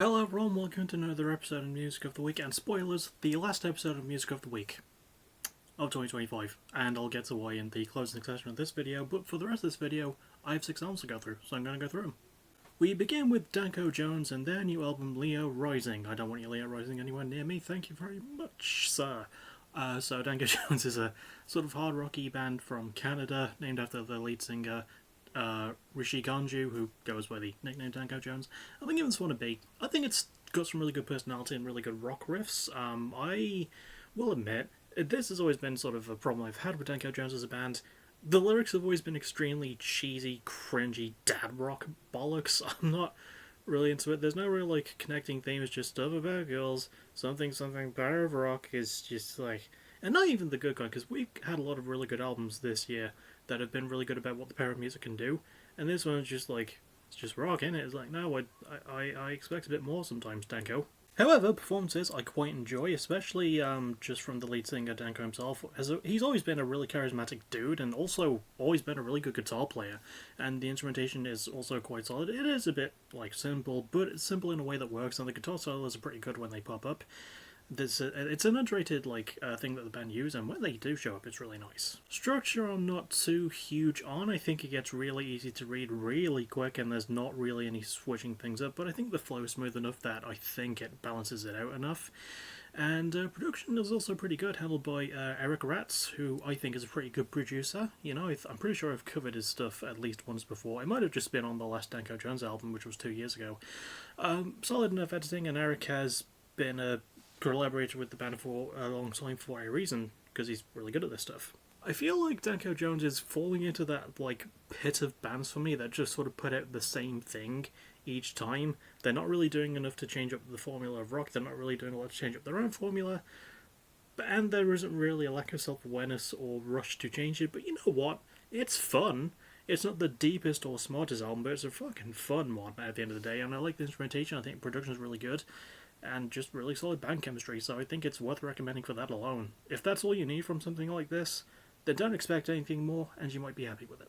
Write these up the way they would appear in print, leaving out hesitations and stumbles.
Hello everyone, welcome to another episode of Music of the Week, and spoilers, the last episode of Music of the Week of 2025, and I'll get to why in the closing section of this video, but for the rest of this video, I have 6 albums to go through, so I'm going to go through them. We begin with Danko Jones and their new album, Leo Rising. I don't want your Leo Rising anywhere near me, thank you very much, sir. So Danko Jones is a sort of hard rocky band from Canada, named after the lead singer, Rishi Ganju, who goes by the nickname Danko Jones. I think it's one to be. I think it's got some really good personality and really good rock riffs. I will admit, this has always been sort of a problem I've had with Danko Jones as a band. The lyrics have always been extremely cheesy, cringy dad rock bollocks. I'm not really into it. There's no real like connecting themes, just stuff about girls, something power of rock is just like, and not even the good kind, because we've had a lot of really good albums this year that have been really good about what the power of music can do, and this one's just like, it's just rock, innit? It's like, no, I expect a bit more sometimes, Danko. However, performances I quite enjoy, especially just from the lead singer, Danko himself. He's always been a really charismatic dude, and also always been a really good guitar player, and the instrumentation is also quite solid. It is a bit like simple, but it's simple in a way that works, and the guitar solos are pretty good when they pop up. It's an underrated thing that the band use, and when they do show up, it's really nice. Structure I'm not too huge on. I think it gets really easy to read really quick, and there's not really any switching things up, but I think the flow is smooth enough that I think it balances it out enough. And production is also pretty good, handled by Eric Ratz, who I think is a pretty good producer. You know, I'm pretty sure I've covered his stuff at least once before. It might have just been on the last Danko Jones album, which was 2 years ago. Solid enough editing, and Eric has been a collaborator with the band for a long time for a reason, because he's really good at this stuff. I feel like Danko Jones is falling into that pit of bands for me that just sort of put out the same thing each time. They're not really doing enough to change up the formula of rock, they're not really doing a lot to change up their own formula, and there isn't really a lack of self-awareness or rush to change it, but you know what? It's fun. It's not the deepest or smartest album, but it's a fucking fun one at the end of the day, and I like the instrumentation. I think the production is really good, and just really solid band chemistry, so I think it's worth recommending for that alone. If that's all you need from something like this, then don't expect anything more, and you might be happy with it.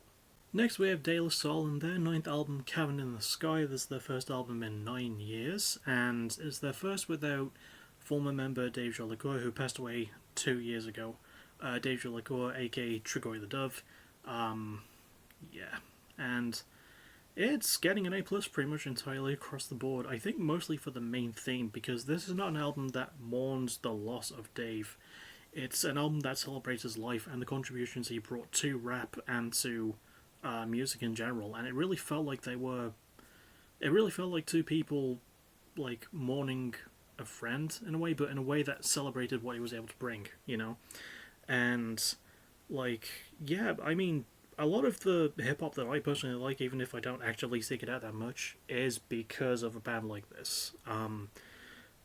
Next we have De La Soul and their 9th album, Cabin in the Sky. This is their first album in 9 years, and it's their first without former member Dave Jolicoeur, who passed away 2 years ago. Dave Jolicoeur, aka Trigoy the Dove. Yeah, and it's getting an A+ pretty much entirely across the board. I think mostly for the main theme, because this is not an album that mourns the loss of Dave. It's an album that celebrates his life and the contributions he brought to rap and to music in general. And it really felt like two people mourning a friend in a way, but in a way that celebrated what he was able to bring, you know? And yeah, I mean, a lot of the hip hop that I personally like, even if I don't actually seek it out that much, is because of a band like this.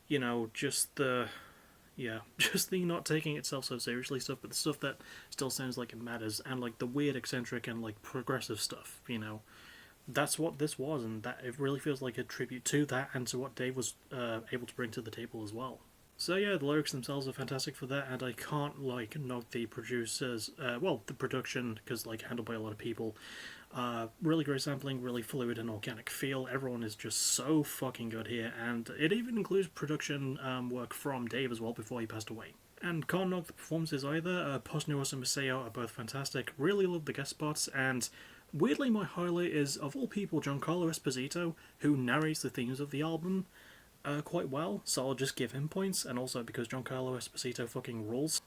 You know, just the not taking itself so seriously stuff, but the stuff that still sounds like it matters, and the weird, eccentric, and progressive stuff. You know, that's what this was, and that it really feels like a tribute to that and to what Dave was able to bring to the table as well. So yeah, the lyrics themselves are fantastic for that, and I can't knock the producers, the production, because handled by a lot of people. Really great sampling, really fluid and organic feel. Everyone is just so fucking good here, and it even includes production work from Dave as well before he passed away. And can't knock the performances either. Posnuos and Maceo are both fantastic. Really love the guest spots, and weirdly my highlight is, of all people, Giancarlo Esposito, who narrates the themes of the album quite well, so I'll just give him points, and also because Giancarlo Esposito fucking rules.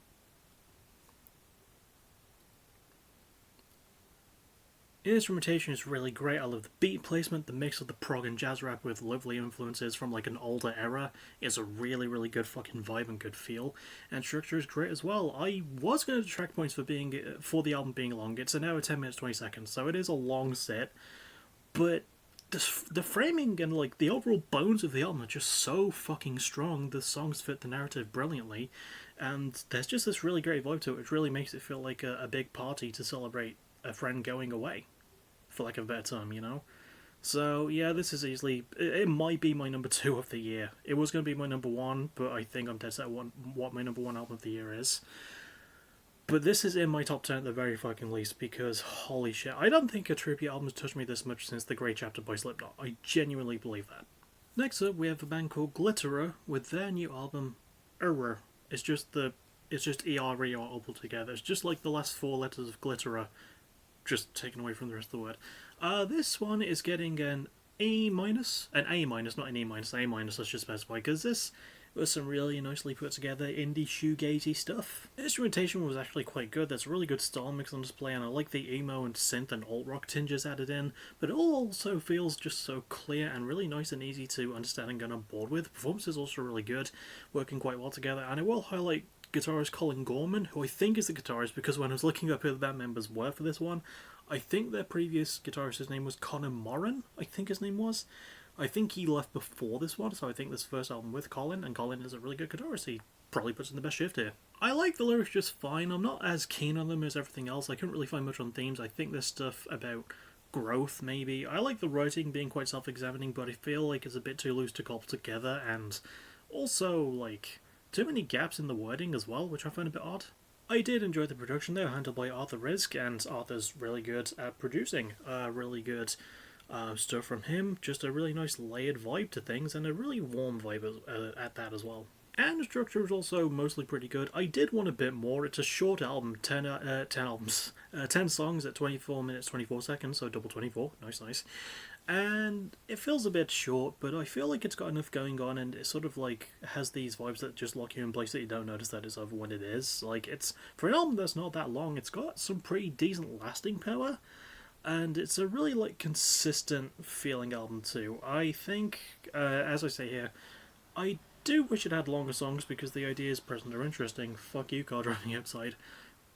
The instrumentation is really great. I love the beat placement. The mix of the prog and jazz rap with lovely influences from an older era is a really, really good fucking vibe and good feel. And structure is great as well. I was going to detract points for the album being long. It's an hour, 10 minutes, 20 seconds, so it is a long set, but the framing and the overall bones of the album are just so fucking strong. The songs fit the narrative brilliantly, and there's just this really great vibe to it, which really makes it feel like a big party to celebrate a friend going away, for lack of a better term, you know? So yeah, this is easily, it might be my number 2 of the year. It was going to be my number 1, but I think I'm dead set on what my number 1 album of the year is. But this is in my top 10 at the very fucking least, because holy shit, I don't think a tribute album has touched me this much since The Great Chapter by Slipknot. I genuinely believe that. Next up, we have a band called Glitterer with their new album, Error. It's just E-R-E-R all put together. It's just like the last four letters of Glitterer, just taken away from the rest of the word. This one is getting an A minus, not an E minus, A minus, let's just specify, because this was some really nicely put together indie shoegazy stuff. The instrumentation was actually quite good. There's a really good style mix on display, and I like the emo and synth and alt rock tinges added in, but it all also feels just so clear and really nice and easy to understand and get on board with. The performance is also really good, working quite well together, and I will highlight guitarist Colin Gorman, who I think is the guitarist, because when I was looking up who the band members were for this one, I think their previous guitarist's name was Connor Moran, I think his name was. I think he left before this one, so I think this first album with Colin, and Colin is a really good guitarist. He probably puts in the best shift here. I like the lyrics just fine. I'm not as keen on them as everything else. I couldn't really find much on themes. I think there's stuff about growth, maybe. I like the writing being quite self-examining, but I feel like it's a bit too loose to cobble together, and also, like, too many gaps in the wording as well, which I find a bit odd. I did enjoy the production though, handled by Arthur Rizk, and Arthur's really good at producing. Really good stuff from him, just a really nice layered vibe to things, and a really warm vibe at that as well. And the structure is also mostly pretty good. I did want a bit more. It's a short album, 10 songs at 24 minutes 24 seconds, so double 24, nice. And it feels a bit short, but I feel like it's got enough going on, and it sort of like has these vibes that just lock you in place that you don't notice that it's over when it is. Like, it's, for an album that's not that long, it's got some pretty decent lasting power, and it's a really like consistent feeling album too. I think, as I say here, I do wish it had longer songs because the ideas present are interesting. Fuck you, car driving outside.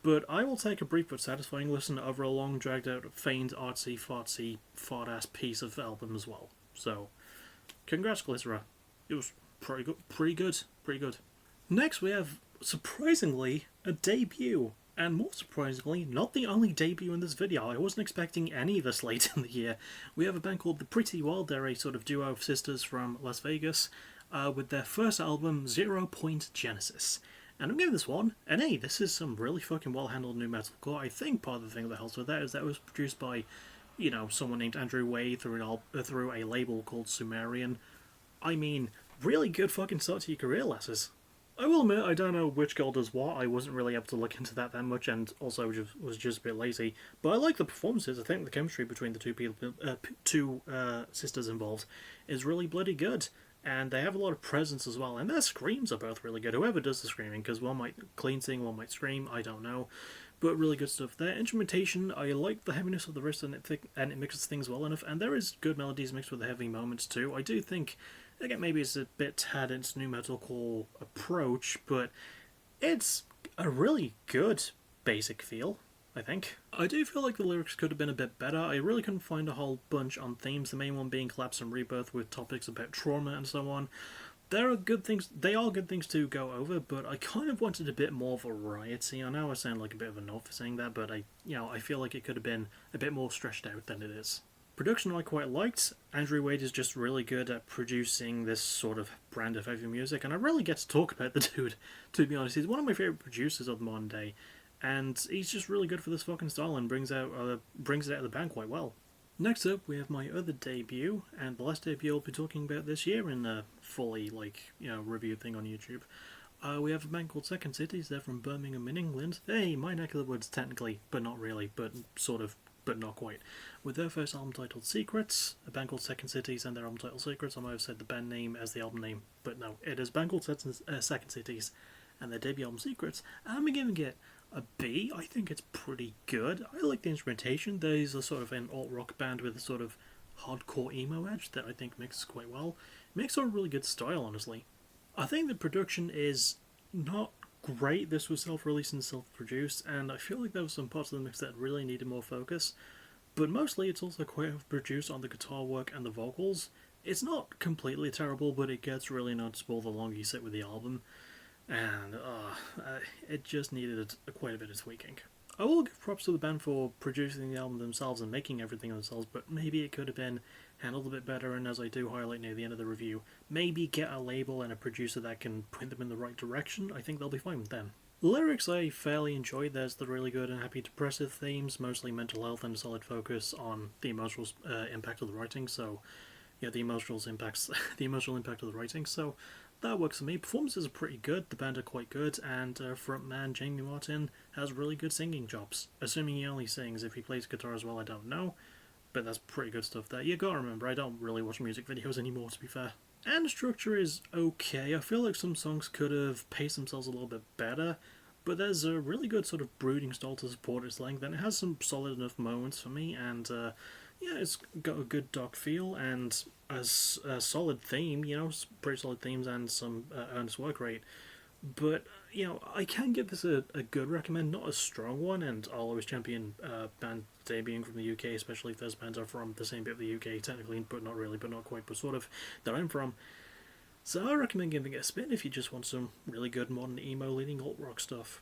But I will take a brief but satisfying listen over a long, dragged-out, feigned, artsy, fartsy, fart-ass piece of album as well. So, congrats, Glitterer. It was pretty good. Next, we have, surprisingly, a debut. And more surprisingly, not the only debut in this video. I wasn't expecting any this late in the year. We have a band called The Pretty Wild. They're a sort of duo of sisters from Las Vegas, with their first album, 0 Point Genesis. And I'm giving this one an A. This is some really fucking well-handled new metalcore. I think part of the thing that helps with that is that it was produced by, you know, someone named Andrew Wade through a label called Sumerian. I mean, really good fucking start to your career, lasses. I will admit, I don't know which girl does what. I wasn't really able to look into that much, and also was just a bit lazy. But I like the performances. I think the chemistry between the two sisters involved is really bloody good. And they have a lot of presence as well, and their screams are both really good. Whoever does the screaming, because one might clean sing, one might scream, I don't know. But really good stuff there. Instrumentation, I like the heaviness of the riffs, and it mixes things well enough, and there is good melodies mixed with the heavy moments too. I do think, again, maybe it's a bit tad in its new metalcore approach, but it's a really good basic feel, I think. I do feel like the lyrics could have been a bit better. I really couldn't find a whole bunch on themes, the main one being collapse and rebirth with topics about trauma and so on. They are good things to go over, but I kind of wanted a bit more variety. I know I sound like a bit of a nut for saying that, but I feel like it could have been a bit more stretched out than it is. Production I quite liked. Andrew Wade is just really good at producing this sort of brand of heavy music, and I really get to talk about the dude, to be honest. He's one of my favourite producers of the modern day. And he's just really good for this fucking style and brings it out of the band quite well. Next up, we have my other debut, and the last debut I'll be talking about this year in a fully, review thing on YouTube. We have a band called Second Cities. They're from Birmingham in England. Hey, my neck of the woods technically, but not really, but sort of, but not quite. With their first album titled Secrets, a band called Second Cities, and their album titled Secrets. I might have said the band name as the album name, but no, it is a band called Second Cities, and their debut album Secrets. I'm giving it a B. I think it's pretty good. I like the instrumentation. There's a sort of an alt-rock band with a sort of hardcore emo edge that I think mixes quite well. It makes a really good style, honestly. I think the production is not great. This was self-released and self-produced, and I feel like there were some parts of the mix that really needed more focus. But mostly it's also quite produced on the guitar work and the vocals. It's not completely terrible, but it gets really noticeable the longer you sit with the album. And it just needed quite a bit of tweaking. I will give props to the band for producing the album themselves and making everything themselves, but maybe it could have been handled a bit better, and as I do highlight near the end of the review, maybe get a label and a producer that can point them in the right direction. I think they'll be fine with them. The lyrics I fairly enjoyed. There's the really good and happy depressive themes, mostly mental health and a solid focus on the emotional impact of the writing, so the emotional impacts, the emotional impact of the writing. So that works for me. Performances are pretty good. The band are quite good, and frontman Jamie Martin has really good singing chops. Assuming he only sings. If he plays guitar as well, I don't know. But that's pretty good stuff there. You gotta remember, I don't really watch music videos anymore, to be fair. And the structure is okay. I feel like some songs could have paced themselves a little bit better, but there's a really good sort of brooding style to support its length, and it has some solid enough moments for me, and it's got a good dark feel, and a solid theme, pretty solid themes and some earnest work rate. But, I can give this a good recommend, not a strong one, and I'll always champion band debuting from the UK, especially if those bands are from the same bit of the UK, technically, but not really, but not quite, but sort of, that I'm from. So I recommend giving it a spin if you just want some really good modern emo leading alt rock stuff.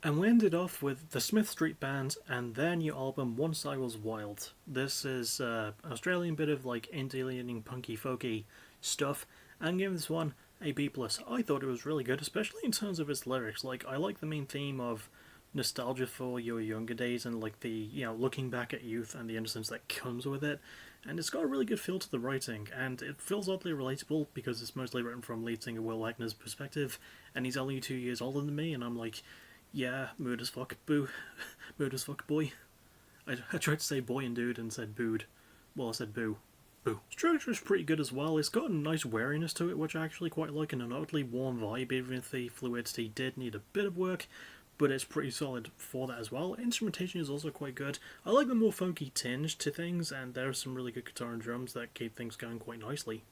And we ended off with the Smith Street Band and their new album Once I Was Wild. This is an Australian bit of like indie leaning punky folky stuff, and giving this one a B+. I thought it was really good, especially in terms of its lyrics. Like, I like the main theme of nostalgia for your younger days and like the, looking back at youth and the innocence that comes with it. And it's got a really good feel to the writing, and it feels oddly relatable because it's mostly written from lead singer Will Wagner's perspective, and he's only 2 years older than me, and I'm like, yeah, mood as fuck, boo. Mood as fuck, boy. I tried to say boy and dude and said booed. Well, I said boo. Boo. Structure is pretty good as well. It's got a nice wariness to it, which I actually quite like, and an oddly warm vibe, even if the fluidity did need a bit of work, but it's pretty solid for that as well. Instrumentation is also quite good. I like the more funky tinge to things, and there are some really good guitar and drums that keep things going quite nicely.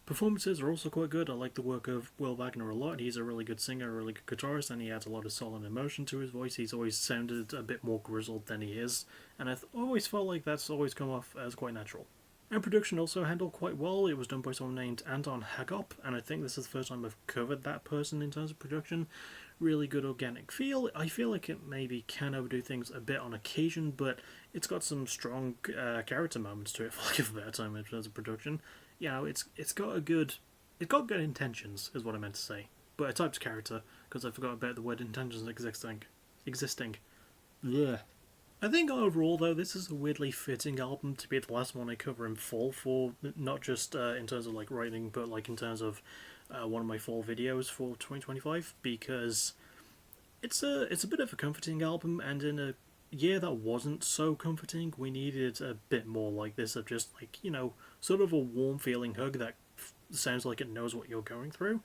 Performances are also quite good. I like the work of Will Wagner a lot. He's a really good singer, a really good guitarist, and he adds a lot of soul and emotion to his voice. He's always sounded a bit more grizzled than he is, and I've always felt like that's always come off as quite natural. And production also handled quite well. It was done by someone named Anton Hagop, and I think this is the first time I've covered that person in terms of production. Really good organic feel. I feel like it maybe can overdo things a bit on occasion, but it's got some strong character moments to it, for lack of a better term, in terms of production. It's got good intentions, is what I meant to say. But it types character, because I forgot about the word intentions existing. Yeah. I think overall, though, this is a weirdly fitting album to be the last one I cover in full for, not just in terms of like writing, but like in terms of one of my fall videos for 2025, because it's a bit of a comforting album, and in a year that wasn't so comforting, we needed a bit more like this, of just like, sort of a warm feeling hug that sounds like it knows what you're going through.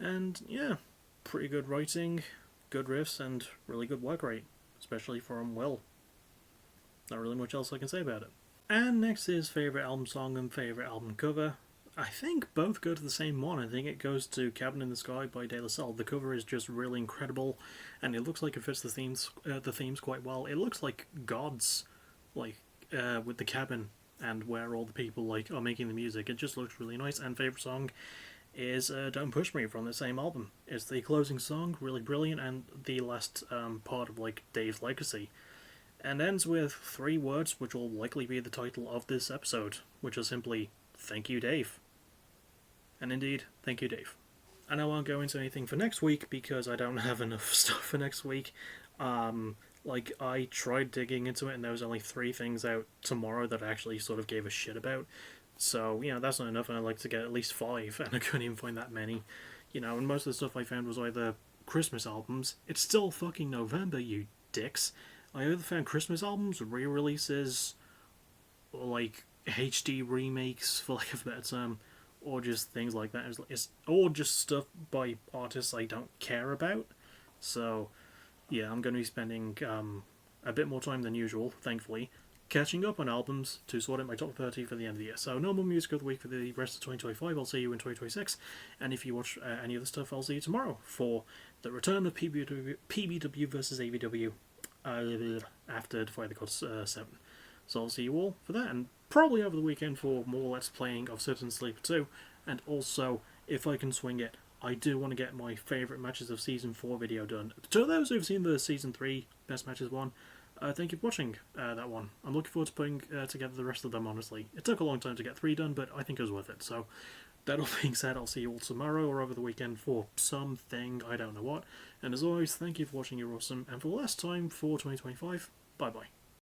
And yeah, pretty good writing, good riffs, and really good work rate, especially from Will. Not really much else I can say about it. And next is favourite album song and favourite album cover. I think both go to the same one. I think it goes to Cabin in the Sky by De La Salle. The cover is just really incredible, and it looks like it fits the themes quite well. It looks like gods, like with the cabin and where all the people like are making the music. It just looks really nice. And favourite song is Don't Push Me from the same album. It's the closing song, really brilliant, and the last part of like Dave's legacy. And ends with 3 words which will likely be the title of this episode, which are simply, thank you, Dave. And indeed, thank you, Dave. And I won't go into anything for next week because I don't have enough stuff for next week. I tried digging into it and there was only 3 things out tomorrow that I actually sort of gave a shit about. So, that's not enough, and I'd like to get at least 5, and I couldn't even find that many. And most of the stuff I found was either Christmas albums. It's still fucking November, you dicks. I either found Christmas albums, re-releases, or like HD remakes, for lack of a better term, or just things like that. It's all just stuff by artists I don't care about. So, yeah, I'm going to be spending a bit more time than usual, thankfully, catching up on albums to sort out my top 30 for the end of the year. So, no more music of the week for the rest of 2025. I'll see you in 2026. And if you watch any other stuff, I'll see you tomorrow for the return of PBW versus AVW. After Defy the Gods 7. So I'll see you all for that, and probably over the weekend for more Let's Playing of Citizen Sleeper 2, and also, if I can swing it, I do want to get my favourite matches of Season 4 video done. To those who've seen the Season 3 Best Matches one, thank you for watching that one. I'm looking forward to putting together the rest of them, honestly. It took a long time to get 3 done, but I think it was worth it, so that all being said, I'll see you all tomorrow or over the weekend for something, I don't know what. And as always, thank you for watching, you're awesome. And for the last time for 2025, bye-bye.